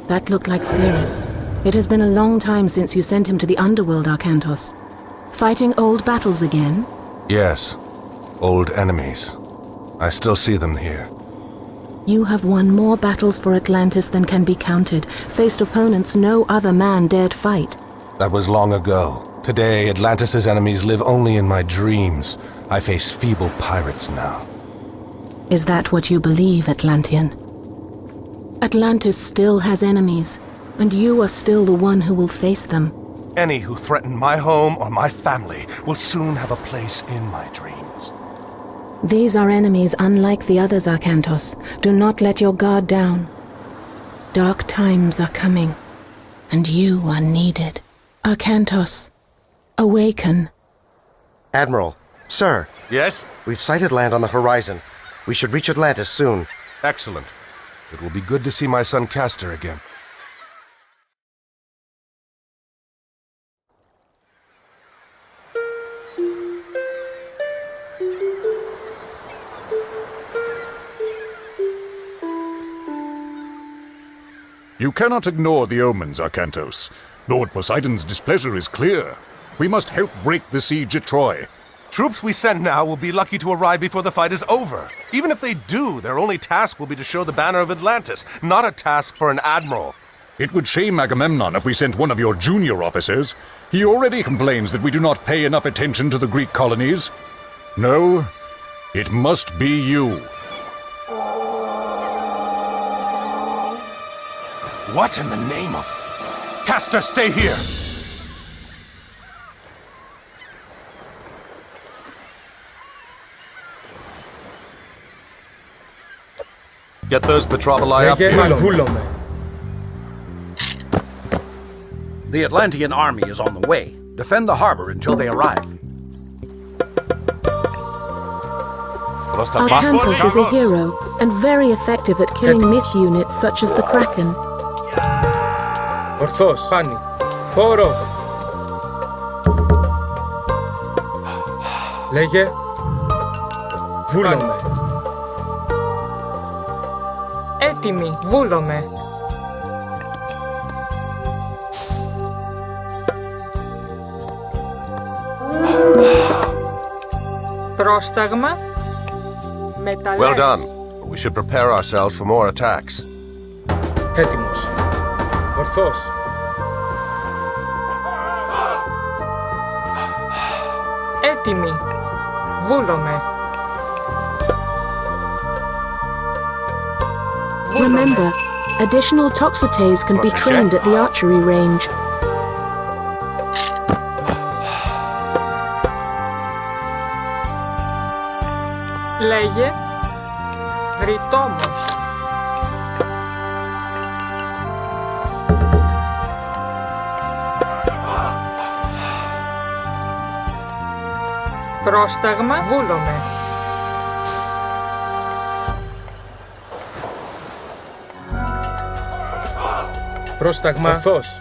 That looked like Theris. It has been a long time since you sent him to the underworld, Arcantos. Fighting old battles again? Yes. Old enemies. I still see them here. You have won more battles for Atlantis than can be counted, faced opponents no other man dared fight. That was long ago. Today, Atlantis' enemies live only in my dreams. I face feeble pirates now. Is that what you believe, Atlantean? Atlantis still has enemies, and you are still the one who will face them. Any who threaten my home or my family will soon have a place in my dreams. These are enemies unlike the others, Arcantos. Do not let your guard down. Dark times are coming, and you are needed. Arcantos, awaken. Admiral, sir. Yes? We've sighted land on the horizon. We should reach Atlantis soon. Excellent. It will be good to see my son Castor again. You cannot ignore the omens, Arcantos. Lord Poseidon's displeasure is clear. We must help break the siege at Troy. Troops we send now will be lucky to arrive before the fight is over. Even if they do, their only task will be to show the banner of Atlantis, not a task for an admiral. It would shame Agamemnon if we sent one of your junior officers. He already complains that we do not pay enough attention to the Greek colonies. No, it must be you. What in the name of... Castor, stay here! Get those Petroboli up here. The Atlantean army is on the way. Defend the harbor until they arrive. Arcantos is a hero, and very effective at killing myth units such as the Kraken. Ορθώς, πάνι. Χώρο. Λέγε. Βούλομαι. Έτοιμοι. Βούλομαι. Πρόσταγμα. Μεταλλές. Well done. We should prepare ourselves for more attacks. Έτοιμος. Ορθώς. Έτοιμοι. Βούλομαι. Remember, additional toxotes can be trained at the archery range. Λέγε. Γρητόμος. Πρόσταγμα. Βούλομαι. Πρόσταγμα. Ορθώς.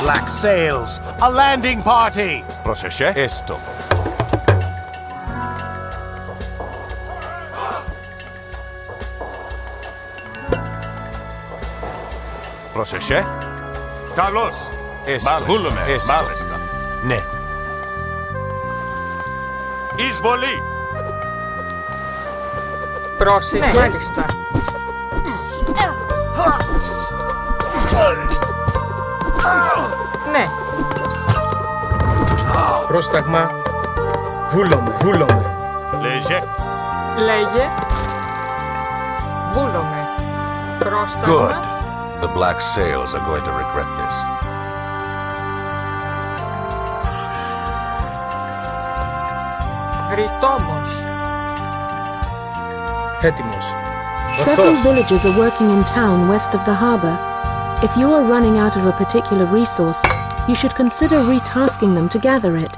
Black sails. A landing party. Πρόσεχε. Esto. Πρόσεχε. Καλώς. Βούλουμε. Μάλιστα. Ναι. Εισβολή. Πρόσεχε. Μάλιστα. Ναι. Πρόσταγμα. Βούλομαι. Βούλομαι. Λέγε. Λέγε. Βούλομαι. Πρόσταγμα. Good. The black sails are going to regret this. Γρητόμος. Έτοιμος. Several villages are working in town west of the harbor. If you are running out of a particular resource, you should consider retasking them to gather it.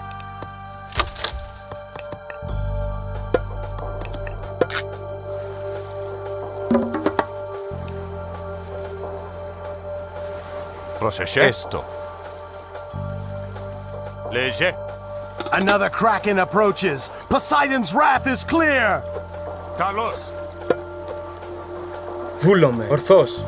Πρόσεχε. Esto. Λέγε. Another Kraken approaches. Poseidon's wrath is clear. Καλώς. Βούλομαι. Ορθώς.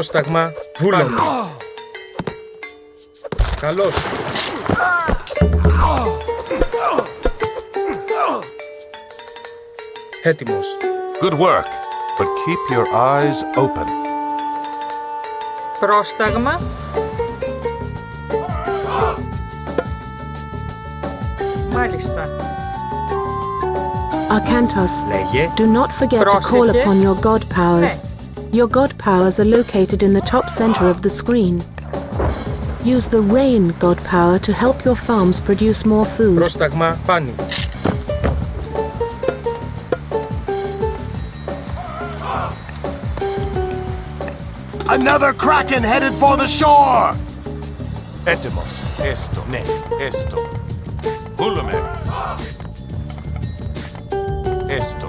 Πρόσταγμα, βούλομαι. Καλώς. Έτοιμος. Good work, but keep your eyes open. Πρόσταγμα. Μάλιστα. Arkantos, Λέγε. do not forget to call Πρόσεχε. upon your god powers. Your god powers are located in the top center of the screen. Use the rain god power to help your farms produce more food. Πρόσταγμα, πάνι. Another kraken headed for the shore! Έτοιμος. Esto. Ναι. Esto. Βούλομαι. Esto.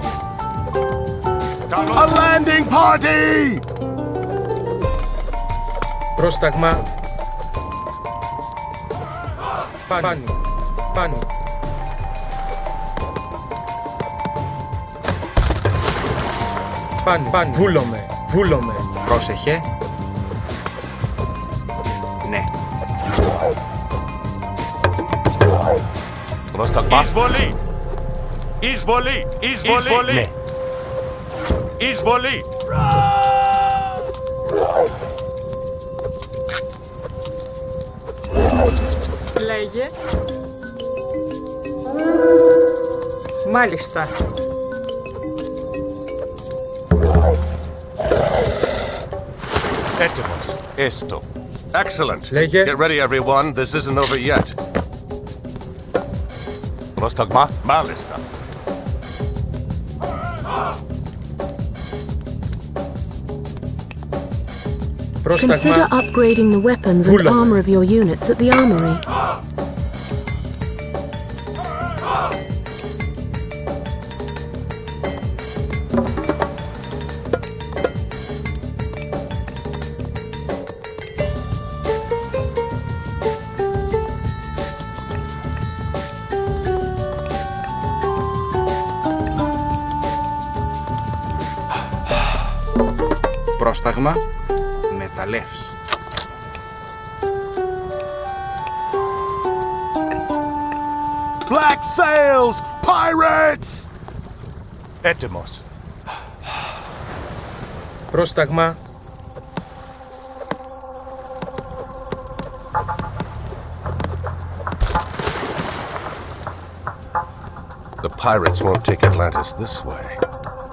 A landing party! Πρόσταγμα. Πάνι. Πάνι. Πάνι. Πάνι. Βούλομαι. Βούλομαι. Πρόσεχε. Ναι. Πρόσταγμα. Εισβολή! Εισβολή! Εισβολή! Ναι. Εισβολή! Λέγε. Μάλιστα. Έτοιμος. Esto. Excellent. Λέγε. Get ready, everyone. This isn't over yet. Πρόσταγμα. Μάλιστα. Πρόσταγμα. Consider upgrading the weapons and Βούλομαι. armor of your units at the armory. Πρόσταγμα. Μεταλλεύς. Black sails! Pirates! Έτοιμος. Πρόσταγμα. The pirates won't take Atlantis this way.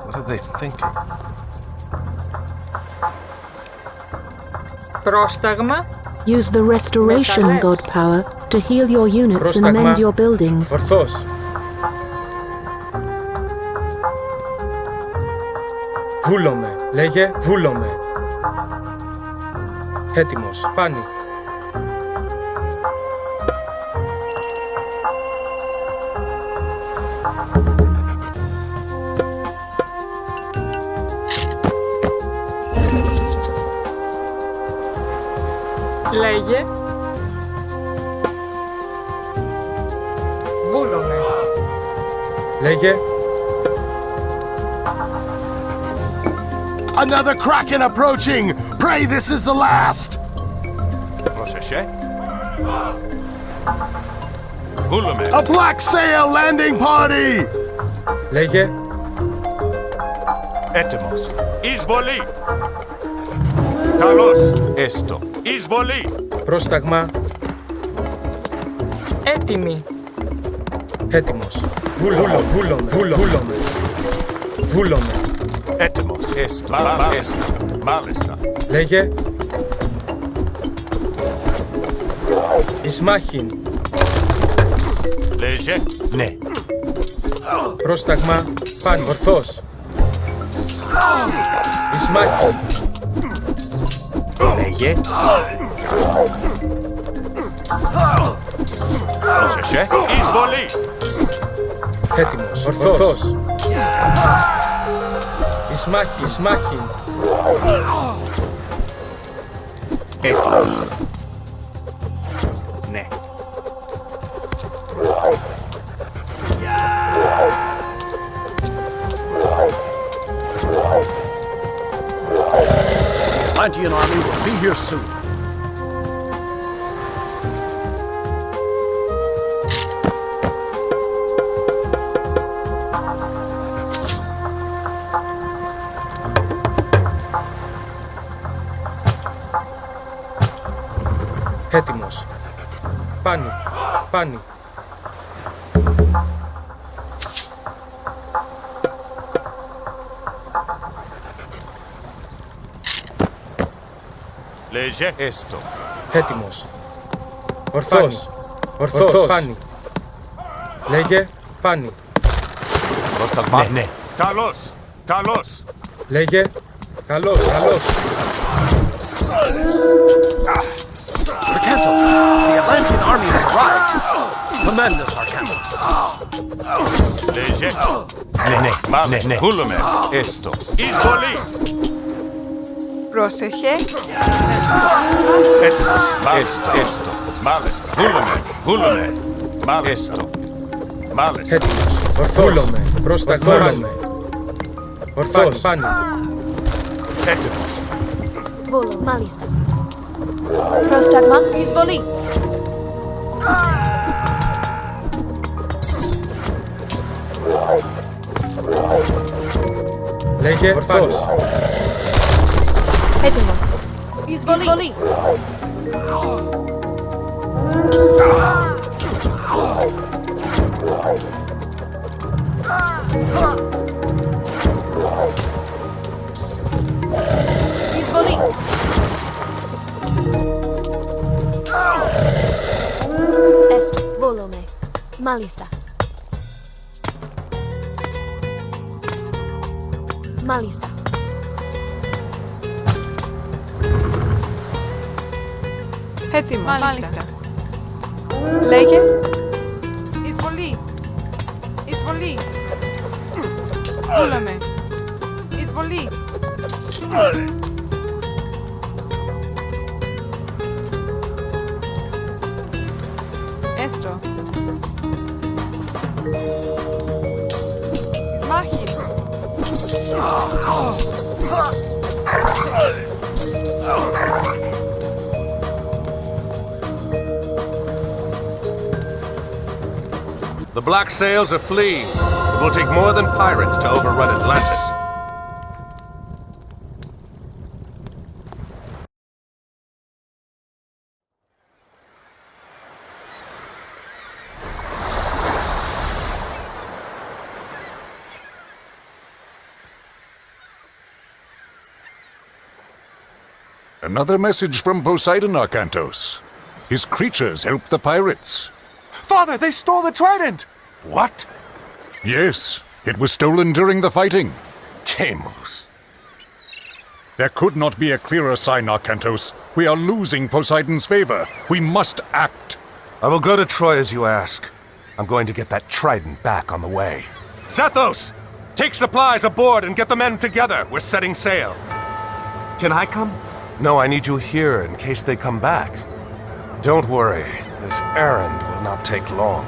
What are they thinking? Πρόσταγμα. Use the restoration Μεταλλεύς. god power to heal your units and Πρόσταγμα. mend your buildings. Ορθώς. Βούλομαι. Λέγε. Βούλομαι. Έτοιμος. Πάνι. Λέγε. Βούλομαι. Λέγε. Another kraken approaching! Pray this is the last! Πρόσεχε. Βούλομαι. A black sail landing party! Λέγε. Έτοιμος. Εισβολή! Καλώς! Esto. Εισβολή! Πρόσταγμα. Έτοιμη. Έτοιμος. Βούλομαι. Βούλομαι. Βούλομαι. Βούλομαι. Έτοιμος. Esto. Μάλιστα. Esto. Μάλιστα. Λέγε. Ισμάχιν. Λέγε. Ναι. Πρόσταγμα. Πάνι. Ορθώς. Ισμάχιν. Λέγε. Πρόσεχε. Εισβολή! Έτοιμος. Ορθώς. Ισμάχιν. Ισμάχιν. Έτοιμος. Ναι. Atlantean army will be here soon. Έτοιμος. Πάνι. Πάνι. Λέγε. Esto. Έτοιμος. Ορθός. Ορθός. Πάνι. Λέγε. Πάνι. Πρόσταγμα. Ναι. Καλώς. Καλώς. Λέγε. Καλώς. Καλώς. Arcantos, the Atlantean army has arrived. Command us, Arcantos. Λέγε. Ναι. Μάλιστα. Βούλουμε. Esto. Εισβολή. Πρόσεχε. Έτοιμος. Μάλιστα. Esto. Μάλιστα. Βούλουμε. Βούλουμε. Μάλιστα. Esto. Μάλιστα. Έτοιμος. Ορθούλομαι. Προσταγμάζομαι. Ορθός. Πάνι. Έτοιμος. Volo, malista. Prostagma, izvoli. Λέγε. Ορθός. Έτοιμος. Izvoli. Izvoli. Est volome. Malista. Malista. Έτοιμο. Μάλιστα. Λέγε. Εισβολή. Εισβολή. Βούλαμε. Εισβολή. Έστω. Σμάχη. The black sails are fleeing. It will take more than pirates to overrun Atlantis. Another message from Poseidon, Arcantos. His creatures help the pirates. Father, they stole the Trident! What? Yes, it was stolen during the fighting. Camus. There could not be a clearer sign, Arcantos. We are losing Poseidon's favor. We must act. I will go to Troy as you ask. I'm going to get that Trident back on the way. Zethos! Take supplies aboard and get the men together. We're setting sail. Can I come? No, I need you here in case they come back. Don't worry. This errand will not take long.